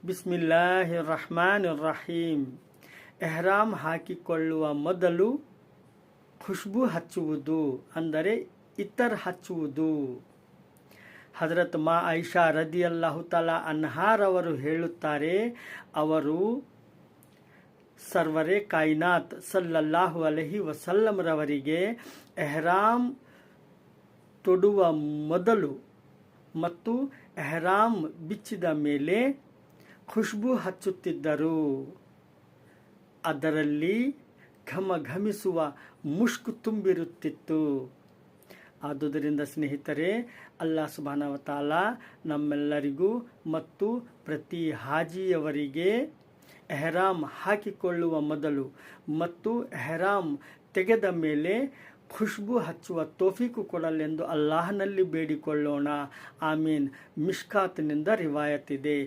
ಬಿಸ್ಮಿಲ್ಲಾಹಿರ್ ರಹಮಾನಿರ್ ರಹೀಮ್. ಎಹ್ರಾಮ್ ಹಾಕಿಕೊಳ್ಳುವ ಮೊದಲು ಖುಷ್ಬು ಹಚ್ಚುವುದು ಅಂದರೆ ಇತ್ತರ್ ಹಚ್ಚುವುದು. ಹಜರತ್ ಮಾ ಐಷಾ ರದಿಯಲ್ಲಾಹು ತಆಲಾ ಅನ್ಹಾರವರು ಹೇಳುತ್ತಾರೆ, ಅವರು ಸರ್ವರೇ ಕಾಯಿನಾತ್ ಸಲ್ಲಲ್ಲಾಹು ಅಲೈಹಿ ವಸಲ್ಲಂರವರಿಗೆ ಎಹ್ರಾಮ್ ತೊಡುವ ಮೊದಲು ಮತ್ತು ಎಹ್ರಾಮ್ ಬಿಚ್ಚಿದ ಮೇಲೆ ಖುಷ್ಬು ಹಚ್ಚುತ್ತಿದ್ದರು. ಅದರಲ್ಲಿ ಘಮಘಮಿಸುವ ಮುಷ್ಕು ತುಂಬಿರುತ್ತಿತ್ತು. ಆದುದರಿಂದ ಸ್ನೇಹಿತರೆ, ಅಲ್ಲಾಹ್ ಸುಬ್ಹಾನಹು ವ ತಆಲಾ ನಮ್ಮೆಲ್ಲರಿಗೂ ಮತ್ತು ಪ್ರತಿ ಹಾಜಿಯವರಿಗೆ ಎಹ್ರಾಮ್ ಹಾಕಿಕೊಳ್ಳುವ ಮೊದಲು ಮತ್ತು ಎಹ್ರಾಮ್ ತೆಗೆದ ಮೇಲೆ ಖುಷ್ಬು ಹಚ್ಚುವ ತೌಫೀಕು ಕೊಡಲೆಂದು ಅಲ್ಲಾಹನಲ್ಲಿ ಬೇಡಿಕೊಳ್ಳೋಣ. ಆಮೀನ್. ಮಿಷ್ಕಾತ್ನಿಂದ ರಿವಾಯತ್ ಇದೆ.